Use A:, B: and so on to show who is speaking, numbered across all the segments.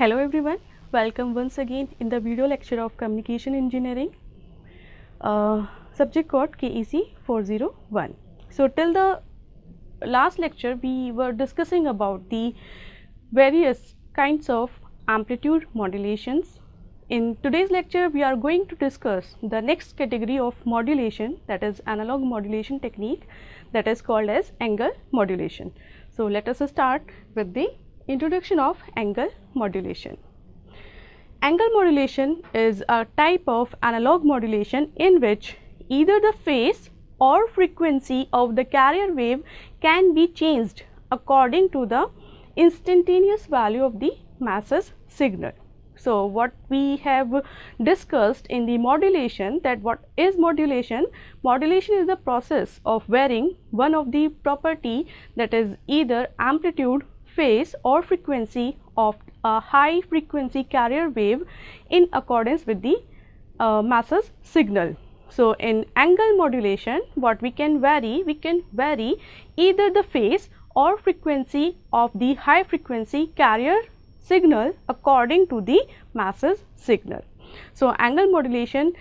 A: Hello everyone, welcome once again in the video lecture of Communication Engineering, subject code KEC 401. So till the last lecture we were discussing about the various kinds of amplitude modulations. In today's lecture we are going to discuss the next category of modulation, that is analog modulation technique, that is called as angle modulation. So let us start with the introduction of angle modulation. Angle modulation is a type of analog modulation in which either the phase or frequency of the carrier wave can be changed according to the instantaneous value of the masses signal. So what we have discussed in the modulation, that what is modulation? Modulation is the process of varying one of the property, that is either amplitude, phase or frequency of a high frequency carrier wave in accordance with the masses signal. So in angle modulation what we can vary either the phase or frequency of the high frequency carrier signal according to the masses signal. So angle modulation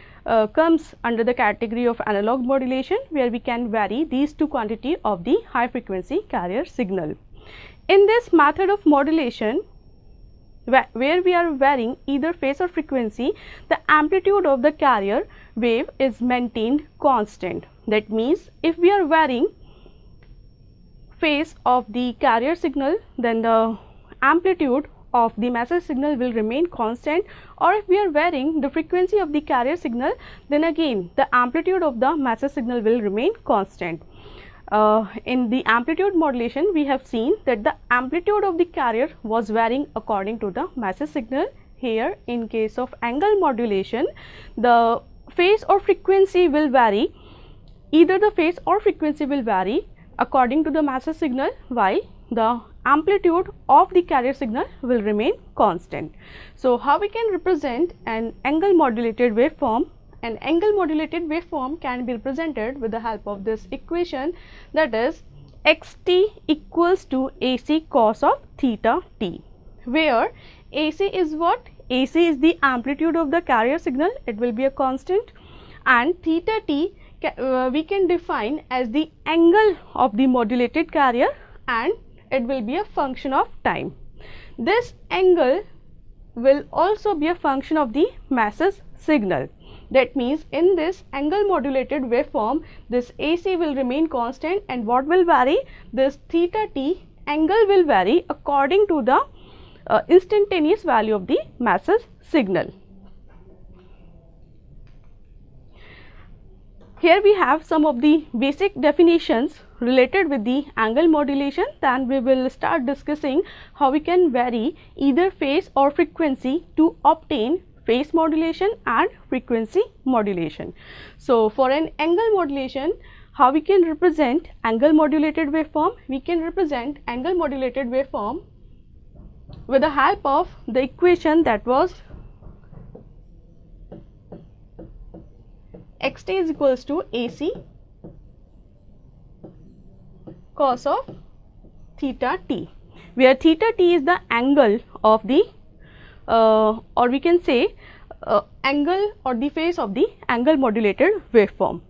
A: comes under the category of analog modulation, where we can vary these two quantity of the high frequency carrier signal. In this method of modulation, where we are varying either phase or frequency, the amplitude of the carrier wave is maintained constant. That means if we are varying phase of the carrier signal, then the amplitude of the masses signal will remain constant, or if we are varying the frequency of the carrier signal, then again the amplitude of the masses signal will remain constant. In the amplitude modulation we have seen that the amplitude of the carrier was varying according to the masses signal. Here in case of angle modulation, the phase or frequency will vary, either the phase or frequency will vary according to the masses signal, while the amplitude of the carrier signal will remain constant. So how we can represent an angle modulated waveform? An angle modulated waveform can be represented with the help of this equation, that is xt equals to AC cos of theta t, where AC is what? AC is the amplitude of the carrier signal, it will be a constant, and theta t we can define as the angle of the modulated carrier, and it will be a function of time. This angle will also be a function of the masses signal. That means in this angle modulated waveform, this AC will remain constant, and what will vary? This theta t angle will vary according to the instantaneous value of the masses signal. Here we have some of the basic definitions related with the angle modulation. Then we will start discussing how we can vary either phase or frequency to obtain phase modulation and frequency modulation. So for an angle modulation, how we can represent angle modulated waveform? We can represent angle modulated waveform with the help of the equation, that was xt is equals to AC cos of theta t, where theta t is the angle of the or we can say angle or the phase of the angle modulated waveform.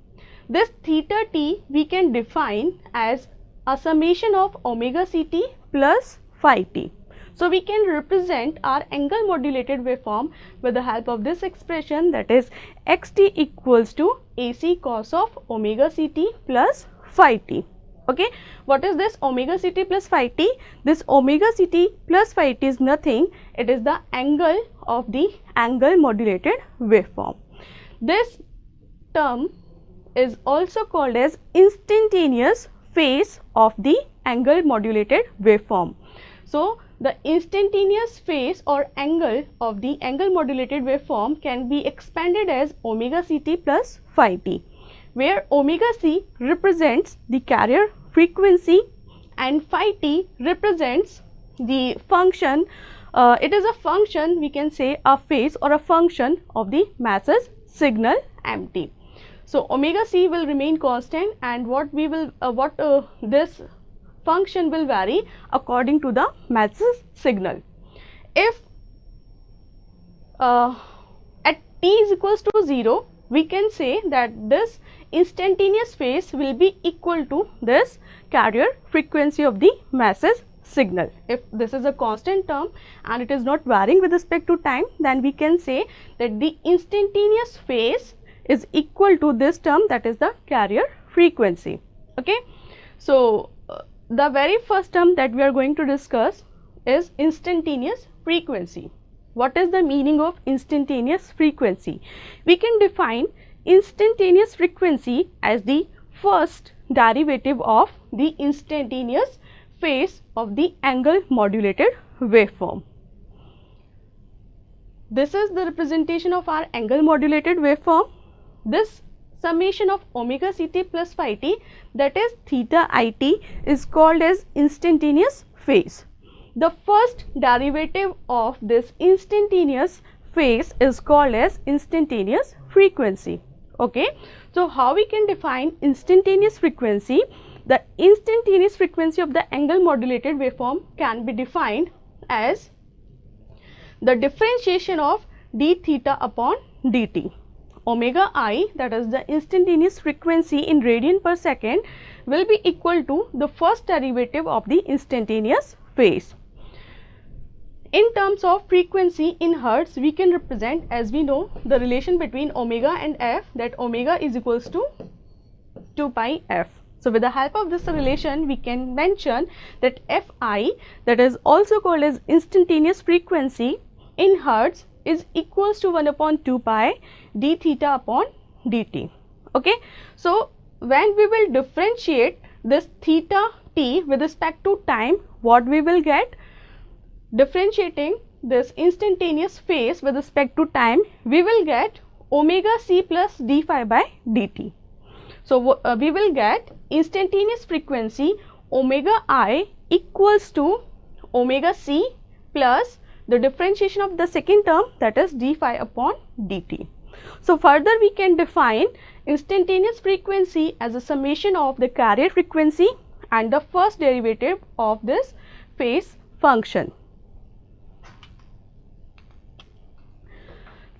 A: This theta t we can define as a summation of omega ct plus phi t. So we can represent our angle modulated waveform with the help of this expression, that is xt equals to AC cos of omega ct plus phi t. Okay, what is this omega ct plus phi t? This omega ct plus phi t is nothing, it is the angle of the angle modulated waveform. This term is also called as instantaneous phase of the angle modulated waveform. So the instantaneous phase or angle of the angle modulated waveform can be expanded as omega ct plus phi t, where omega c represents the carrier frequency and phi t represents the function, it is a function, we can say a phase or a function of the masses signal mt. So omega c will remain constant, and this function will vary according to the masses signal. If at t is equals to 0, we can say that this instantaneous phase will be equal to this carrier frequency of the message signal. If this is a constant term and it is not varying with respect to time, then we can say that the instantaneous phase is equal to this term, that is the carrier frequency. Okay. So, the very first term that we are going to discuss is instantaneous frequency. What is the meaning of instantaneous frequency? We can define instantaneous frequency as the first derivative of the instantaneous phase of the angle modulated waveform. This is the representation of our angle modulated waveform. This summation of omega ct plus phi t, that is theta it, is called as instantaneous phase. The first derivative of this instantaneous phase is called as instantaneous frequency. Okay. So, how we can define instantaneous frequency? The instantaneous frequency of the angle modulated waveform can be defined as the differentiation of d theta upon dt. Omega I, that is the instantaneous frequency in radian per second, will be equal to the first derivative of the instantaneous phase. In terms of frequency in hertz, we can represent, as we know, the relation between omega and f, that omega is equals to 2 pi f. So, with the help of this relation, we can mention that Fi, that is also called as instantaneous frequency in hertz, is equals to 1 upon 2 pi d theta upon dt. Okay. So, when we will differentiate this theta t with respect to time, what we will get? Differentiating this instantaneous phase with respect to time, we will get omega c plus d phi by dt. So, we will get instantaneous frequency omega I equals to omega c plus the differentiation of the second term, that is d phi upon dt. So, further we can define instantaneous frequency as a summation of the carrier frequency and the first derivative of this phase function.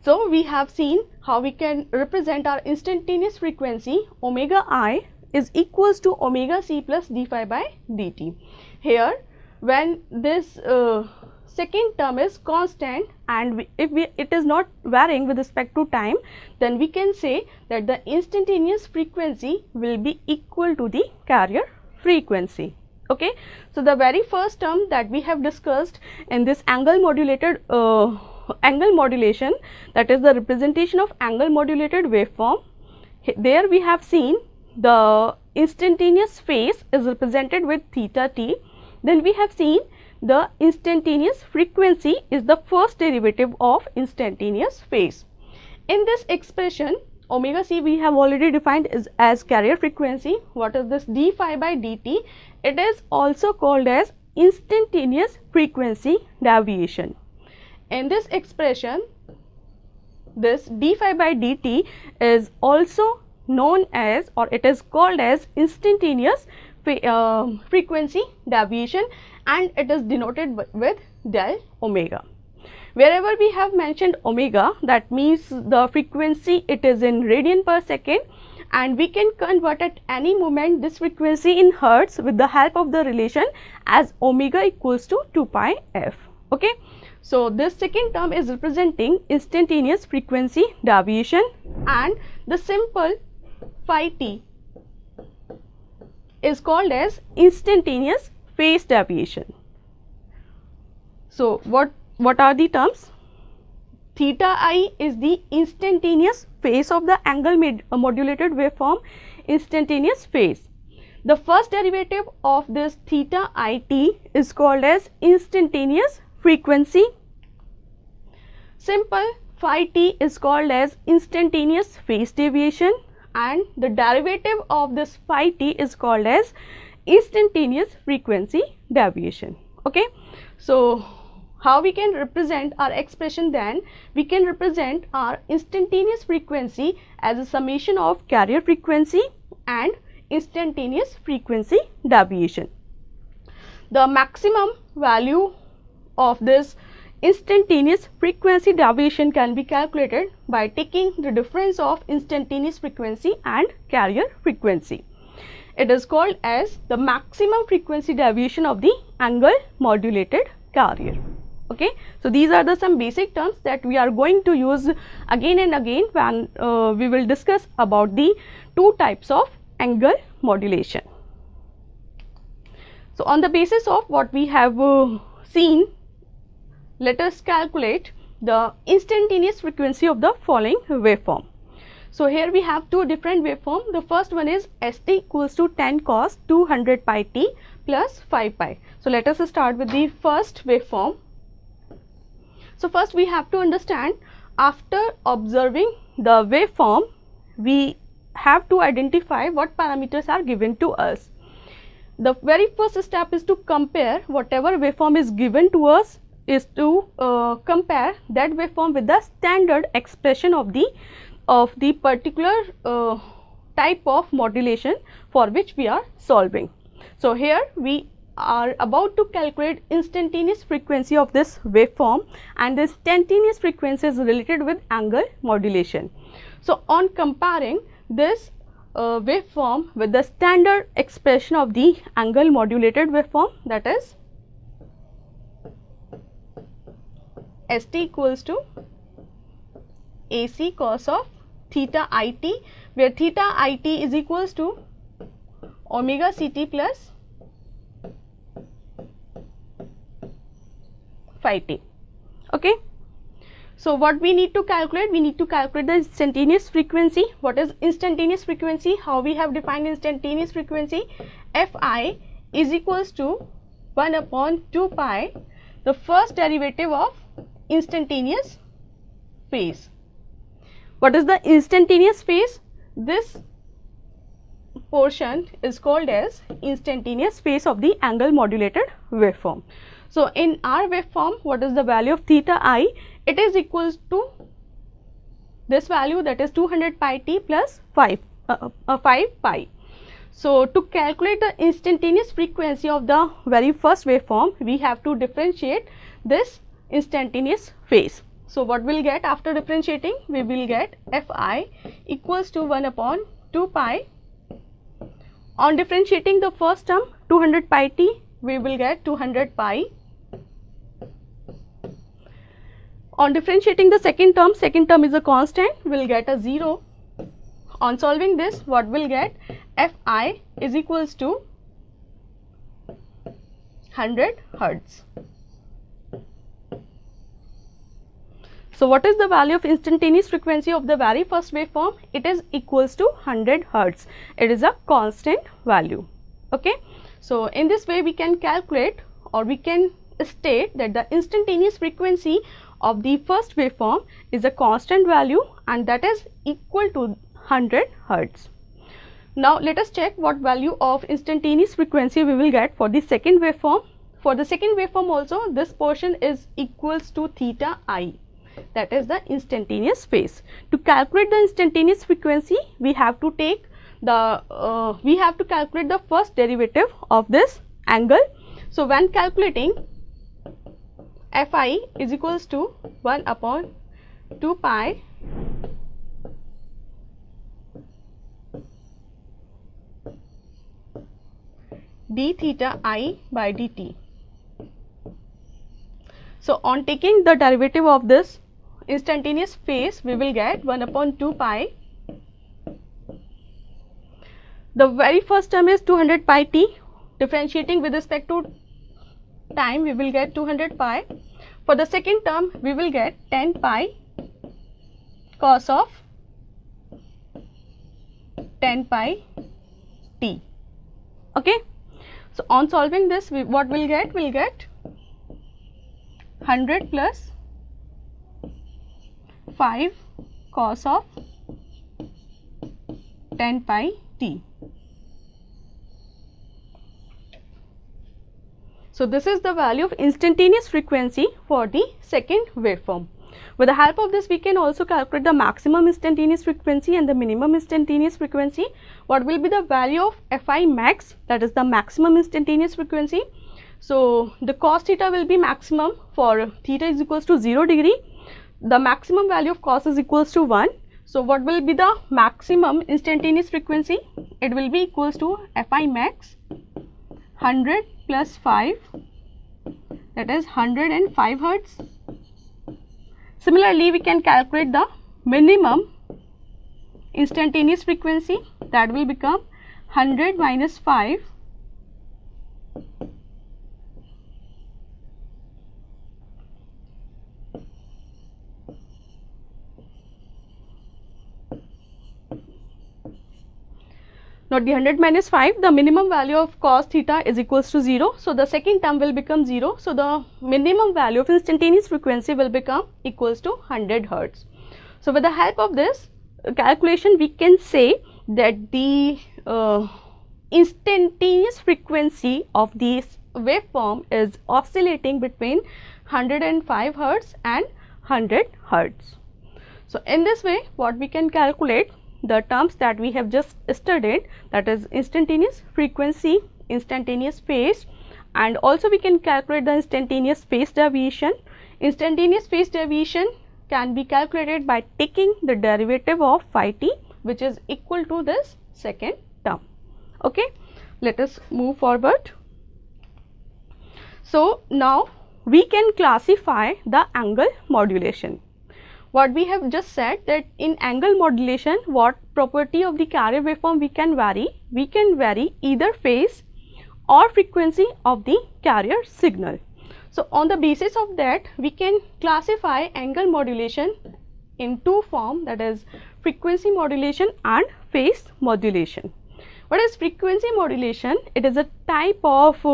A: So, we have seen how we can represent our instantaneous frequency omega I is equals to omega c plus d phi by dt. Here, when this second term is constant and it is not varying with respect to time, then we can say that the instantaneous frequency will be equal to the carrier frequency. Okay. So, the very first term that we have discussed in this angle modulated angle modulation, that is the representation of angle modulated waveform. There we have seen the instantaneous phase is represented with theta t. Then we have seen the instantaneous frequency is the first derivative of instantaneous phase. In this expression, omega c we have already defined as carrier frequency. What is this d phi by dt? It is also called as instantaneous frequency deviation. In this expression, this d phi by dt is also known as, or it is called as, instantaneous frequency deviation, and it is denoted with del omega. Wherever we have mentioned omega, that means the frequency it is in radian per second, and we can convert at any moment this frequency in hertz with the help of the relation as omega equals to 2 pi f. Okay. So, this second term is representing instantaneous frequency deviation, and the simple phi t is called as instantaneous phase deviation. So, what are the terms? Theta I is the instantaneous phase of the angle modulated waveform, instantaneous phase. The first derivative of this theta it is called as instantaneous frequency. Simple phi t is called as instantaneous phase deviation, and the derivative of this phi t is called as instantaneous frequency deviation. Okay. So, how we can represent our expression then? We can represent our instantaneous frequency as a summation of carrier frequency and instantaneous frequency deviation. The maximum value of this instantaneous frequency deviation can be calculated by taking the difference of instantaneous frequency and carrier frequency. It is called as the maximum frequency deviation of the angle modulated carrier. Okay, so these are the some basic terms that we are going to use again and again when we will discuss about the two types of angle modulation. So on the basis of what we have seen, let us calculate the instantaneous frequency of the following waveform. So here we have two different waveform. The first one is St equals to 10 cos 200 pi t plus 5 pi. So let us start with the first waveform. So first we have to understand, after observing the waveform, we have to identify what parameters are given to us. The very first step is to compare whatever waveform is given to us, is to compare that waveform with the standard expression of the particular type of modulation for which we are solving. So here we are about to calculate instantaneous frequency of this waveform, and the instantaneous frequency is related with angle modulation. So on comparing this waveform with the standard expression of the angle modulated waveform, that is St equals to AC cos of theta it, where theta it is equals to omega ct plus phi t. Okay. So what we need to calculate? We need to calculate the instantaneous frequency. What is instantaneous frequency? How we have defined instantaneous frequency? Fi is equals to 1 upon 2 pi, the first derivative of instantaneous phase. What is the instantaneous phase? This portion is called as instantaneous phase of the angle modulated waveform. So in our waveform, what is the value of theta I? It is equals to this value, that is 200 pi t plus 5 pi. So to calculate the instantaneous frequency of the very first waveform, we have to differentiate this instantaneous phase. So what we will get after differentiating? We will get Fi equals to 1 upon 2 pi. On differentiating the first term 200 pi t, we will get 200 pi. On differentiating the second term is a constant, we will get a 0. On solving this, what we will get? Fi is equals to 100 Hertz. So what is the value of instantaneous frequency of the very first waveform? It is equals to 100 Hertz. It is a constant value. Okay. So in this way we can calculate, or we can state that the instantaneous frequency of the first waveform is a constant value, and that is equal to 100 Hertz. Now let us check what value of instantaneous frequency we will get for the second waveform. For the second waveform also, this portion is equals to theta I, that is the instantaneous phase. To calculate the instantaneous frequency, we have to take the calculate the first derivative of this angle. So when calculating, Fi is equals to 1 upon 2 pi d theta I by dt. So on taking the derivative of this instantaneous phase, we will get 1 upon 2 pi. The very first term is 200 pi t. Differentiating with respect to time, we will get 200 pi. For the second term, we will get 10 pi cos of 10 pi t. Okay. So on solving this, what we'll get? We'll get 100 plus 5 cos of 10 pi t. So this is the value of instantaneous frequency for the second waveform. With the help of this, we can also calculate the maximum instantaneous frequency and the minimum instantaneous frequency. What will be the value of Fi max, that is the maximum instantaneous frequency? So the cos theta will be maximum for theta is equals to 0 degree. The maximum value of cos is equals to 1. So what will be the maximum instantaneous frequency? It will be equals to Fi max 100 plus 5, that is 105 hertz. Similarly, we can calculate the minimum instantaneous frequency, that will become 100 minus 5 not the 100 minus 5, the minimum value of cos theta is equals to 0. So the second term will become 0. So the minimum value of instantaneous frequency will become equals to 100 hertz. So with the help of this calculation, we can say that the instantaneous frequency of this waveform is oscillating between 105 hertz and 100 hertz. So in this way, what we can calculate the terms that we have just studied, that is instantaneous frequency, instantaneous phase, and also we can calculate the instantaneous phase deviation. Instantaneous phase deviation can be calculated by taking the derivative of phi t, which is equal to this second term. Okay, let us move forward. So now we can classify the angle modulation. What we have just said, that in angle modulation, what property of the carrier waveform we can vary? We can vary either phase or frequency of the carrier signal. So on the basis of that, we can classify angle modulation in two forms, that is frequency modulation and phase modulation. What is frequency modulation? It is a type of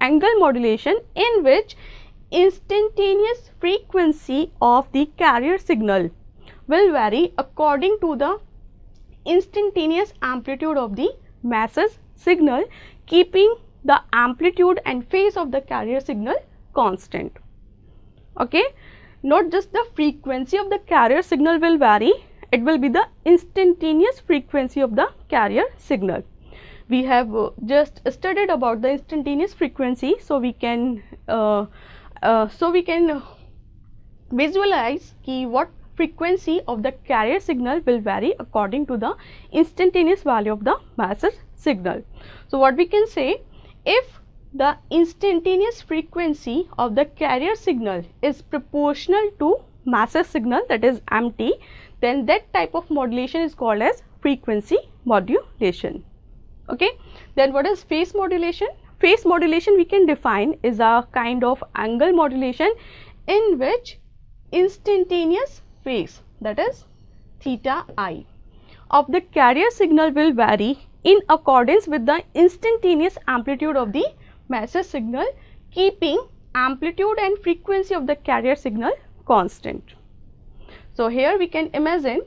A: angle modulation in which instantaneous frequency of the carrier signal will vary according to the instantaneous amplitude of the message signal, keeping the amplitude and phase of the carrier signal constant. Okay, not just the frequency of the carrier signal will vary, it will be the instantaneous frequency of the carrier signal. We have just studied about the instantaneous frequency, so we can visualize what frequency of the carrier signal will vary according to the instantaneous value of the message signal. So what we can say, if the instantaneous frequency of the carrier signal is proportional to message signal, that is MT, then that type of modulation is called as frequency modulation. Okay, then what is phase modulation? Phase modulation we can define is a kind of angle modulation in which instantaneous phase, that is theta I, of the carrier signal will vary in accordance with the instantaneous amplitude of the message signal, keeping amplitude and frequency of the carrier signal constant. So here we can imagine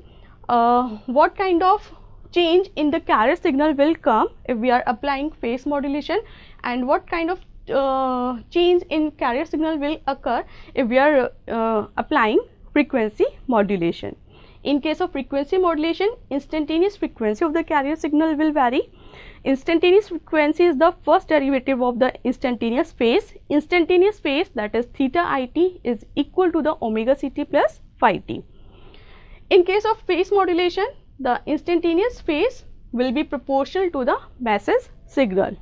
A: what kind of change in the carrier signal will come if we are applying phase modulation, and what kind of change in carrier signal will occur if we are applying frequency modulation. In case of frequency modulation, instantaneous frequency of the carrier signal will vary. Instantaneous frequency is the first derivative of the instantaneous phase. Instantaneous phase, that is theta IT, is equal to the omega ct plus phi t. In case of phase modulation, the instantaneous phase will be proportional to the message signal.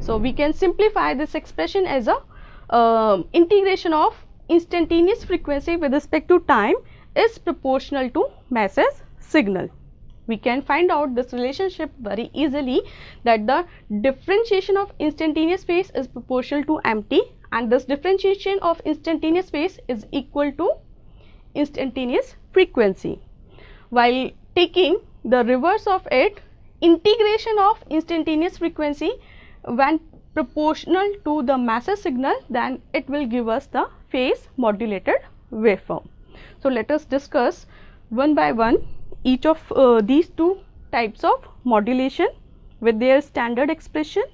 A: So we can simplify this expression as a integration of instantaneous frequency with respect to time is proportional to message signal. We can find out this relationship very easily, that the differentiation of instantaneous phase is proportional to MT, and this differentiation of instantaneous phase is equal to instantaneous frequency. While taking the reverse of it, integration of instantaneous frequency when proportional to the message signal, then it will give us the phase modulated waveform. So let us discuss one by one each of these two types of modulation with their standard expression.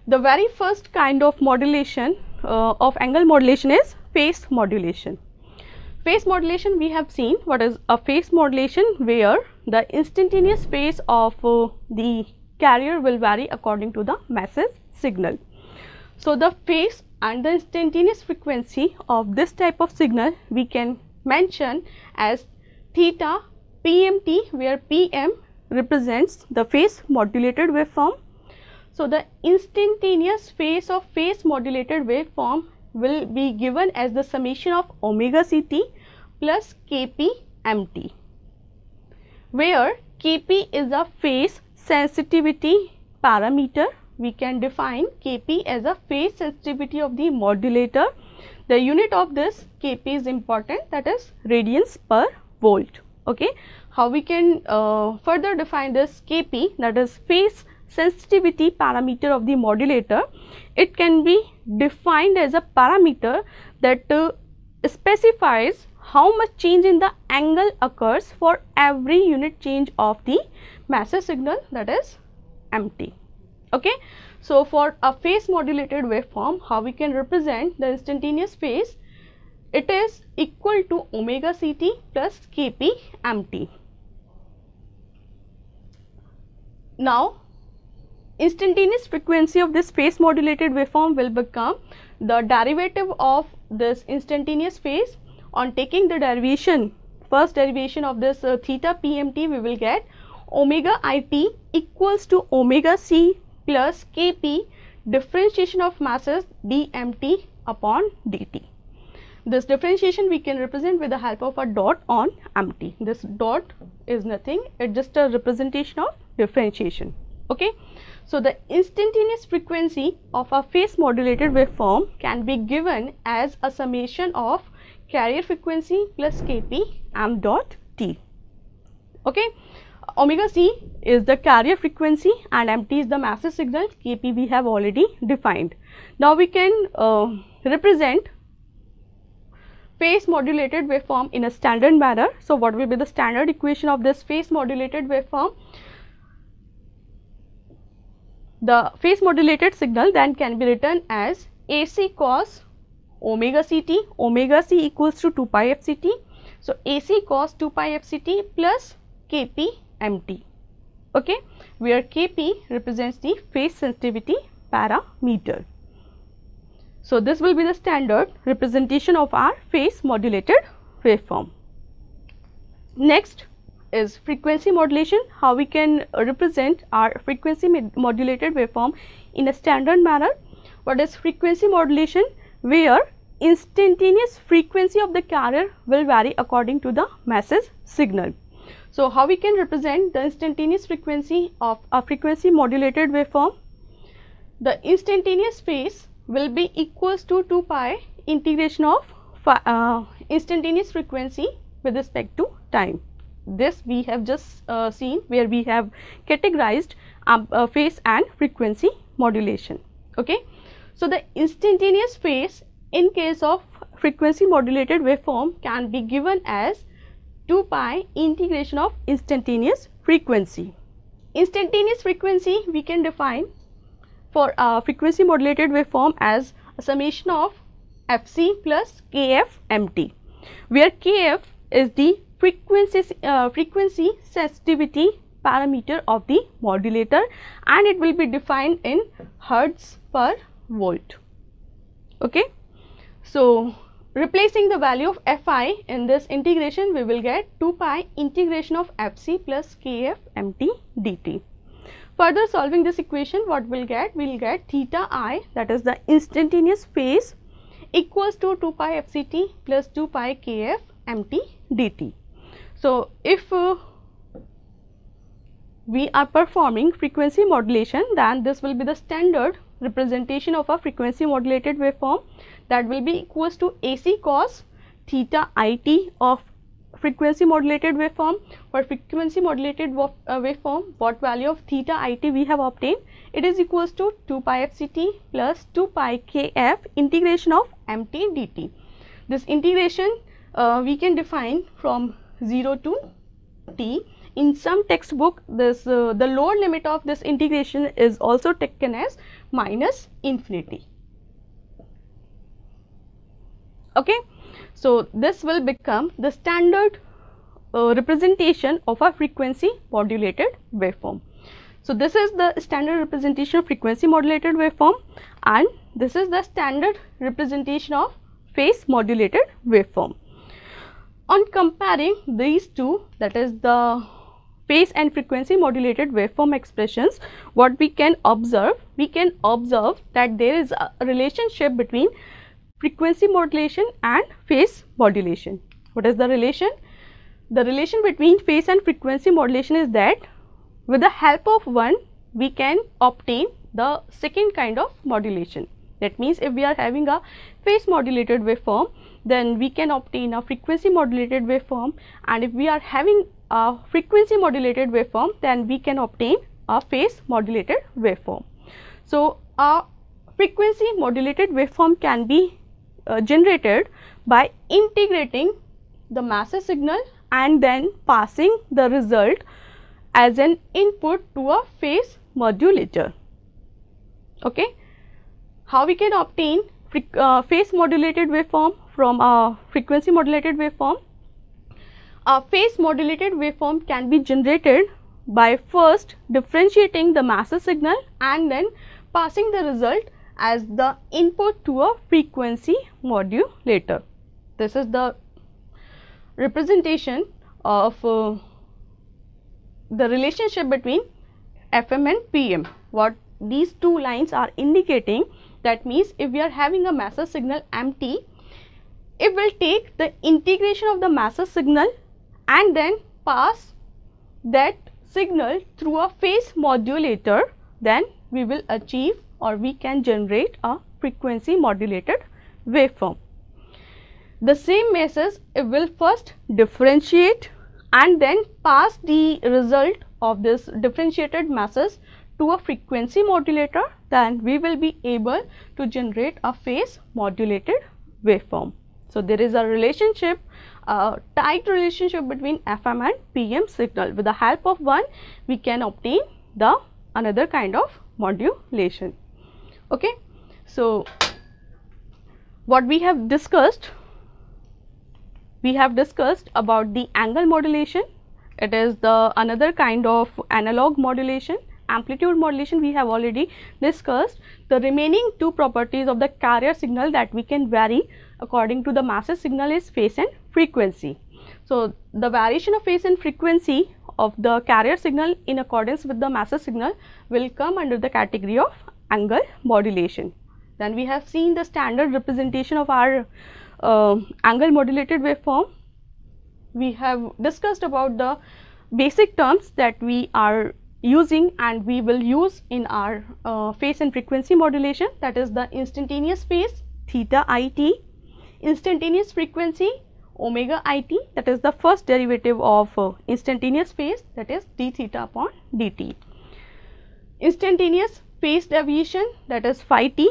A: The very first kind of modulation of angle modulation is phase modulation. Phase modulation, we have seen what is a phase modulation, where the instantaneous phase of the carrier will vary according to the message signal. So the phase and the instantaneous frequency of this type of signal we can mention as theta PMT, where PM represents the phase modulated waveform. So the instantaneous phase of phase modulated waveform will be given as the summation of omega Ct plus Kp Mt, where Kp is a phase sensitivity parameter. We can define Kp as a phase sensitivity of the modulator. The unit of this Kp is important, that is radians per volt. Okay, how we can further define this Kp, that is phase sensitivity parameter of the modulator? It can be defined as a parameter that specifies how much change in the angle occurs for every unit change of the message signal, that is Mt. Okay, so for a phase modulated waveform, how we can represent the instantaneous phase? It is equal to omega Ct plus Kp Mt. Now instantaneous frequency of this phase modulated waveform will become the derivative of this instantaneous phase. On taking the derivation, first derivation of this theta PMT, we will get omega It equals to omega C plus Kp differentiation of masses dmt upon dt. This differentiation we can represent with the help of a dot on Mt. This dot is nothing, it's just a representation of differentiation. Okay, so the instantaneous frequency of a phase modulated waveform can be given as a summation of carrier frequency plus Kp m dot t. Okay, omega c is the carrier frequency and Mt is the message signal. Kp we have already defined. Now we can represent phase modulated waveform in a standard manner. So what will be the standard equation of this phase modulated waveform? The phase modulated signal then can be written as AC cos omega Ct, omega c equals to 2 pi fct. So AC cos 2 pi fct plus Kp Mt. Okay, where Kp represents the phase sensitivity parameter. So this will be the standard representation of our phase modulated waveform. Next is frequency modulation. How we can represent our frequency modulated waveform in a standard manner? What is frequency modulation? Where instantaneous frequency of the carrier will vary according to the message signal. So how we can represent the instantaneous frequency of a frequency modulated waveform? The instantaneous phase will be equals to 2 pi integration of instantaneous frequency with respect to time. This we have just seen, where we have categorized phase and frequency modulation. Okay, so the instantaneous phase in case of frequency modulated waveform can be given as 2 pi integration of instantaneous frequency. Instantaneous frequency we can define for a frequency modulated waveform as a summation of Fc plus Kf Mt, where Kf is the frequency sensitivity parameter of the modulator and it will be defined in Hertz per volt. Okay, so replacing the value of Fi in this integration, we will get 2 pi integration of Fc plus Kf Mt dt. Further solving this equation, what we'll get? We'll get theta I, that is the instantaneous phase, equals to 2 pi fct plus 2 pi Kf Mt dt. So if we are performing frequency modulation, then this will be the standard representation of a frequency modulated waveform, that will be equals to AC cos theta IT of frequency modulated waveform. For frequency modulated waveform, what value of theta IT we have obtained? It is equals to 2 pi fct plus 2 pi Kf integration of Mt dt. This integration we can define from 0 to t. In some textbook, this the lower limit of this integration is also taken as minus infinity. Okay, so this will become the standard representation of a frequency modulated waveform. So this is the standard representation of frequency modulated waveform, and this is the standard representation of phase modulated waveform. On comparing these two, that is the phase and frequency modulated waveform expressions, what we can observe that there is a relationship between frequency modulation and phase modulation. What is the relation? The relation between phase and frequency modulation is that with the help of one we can obtain the second kind of modulation. That means if we are having a phase modulated waveform, then we can obtain a frequency modulated waveform, and if we are having a frequency modulated waveform, then we can obtain a phase modulated waveform. So a frequency modulated waveform can be generated by integrating the massive signal and then passing the result as an input to a phase modulator. Okay. How we can obtain phase modulated waveform from a frequency modulated waveform? A phase modulated waveform can be generated by first differentiating the massive signal and then passing the result as the input to a frequency modulator. This is the representation of the relationship between FM and PM. What these two lines are indicating, that means if we are having a massive signal MT, it will take the integration of the massive signal and then pass that signal through a phase modulator, then we will achieve or we can generate a frequency modulated waveform. The same message it will first differentiate and then pass the result of this differentiated message to a frequency modulator, then we will be able to generate a phase modulated waveform. So there is a relationship, a tight relationship between FM and PM signal. With the help of one, we can obtain the another kind of modulation. Okay. So what we have discussed about the angle modulation. It is the another kind of analog modulation. Amplitude modulation we have already discussed. The remaining two properties of the carrier signal that we can vary according to the massive signal is phase and frequency. So the variation of phase and frequency of the carrier signal in accordance with the massive signal will come under the category of angle modulation. Then we have seen the standard representation of our angle modulated waveform. We have discussed about the basic terms that we are using and we will use in our phase and frequency modulation, that is the instantaneous phase theta it, instantaneous frequency omega it, that is the first derivative of instantaneous phase, that is d theta upon dt, instantaneous phase deviation, that is phi t,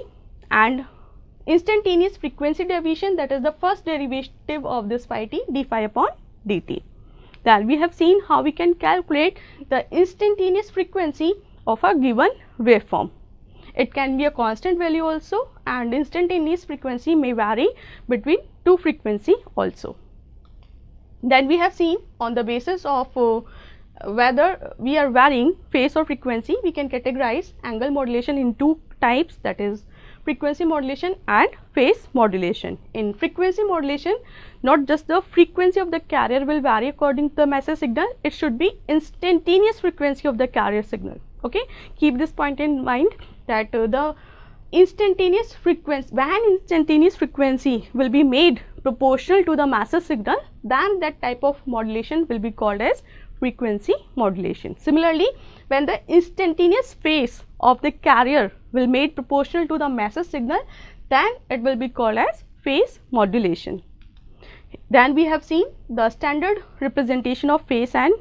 A: and instantaneous frequency deviation, that is the first derivative of this phi t, d phi upon dt. Then we have seen how we can calculate the instantaneous frequency of a given waveform. It can be a constant value also, and instantaneous frequency may vary between two frequency also. Then we have seen on the basis of whether we are varying phase or frequency, we can categorize angle modulation in two types, that is frequency modulation and phase modulation. In frequency modulation, not just the frequency of the carrier will vary according to the massive signal, it should be instantaneous frequency of the carrier signal. Okay, keep this point in mind that the instantaneous frequency, when instantaneous frequency will be made proportional to the massive signal, then that type of modulation will be called as frequency modulation. Similarly, when the instantaneous phase of the carrier will made proportional to the massive signal, then it will be called as phase modulation. Then we have seen the standard representation of phase and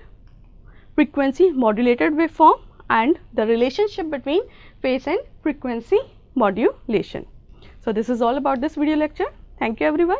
A: frequency modulated waveform and the relationship between phase and frequency modulation. So this is all about this video lecture. Thank you everyone.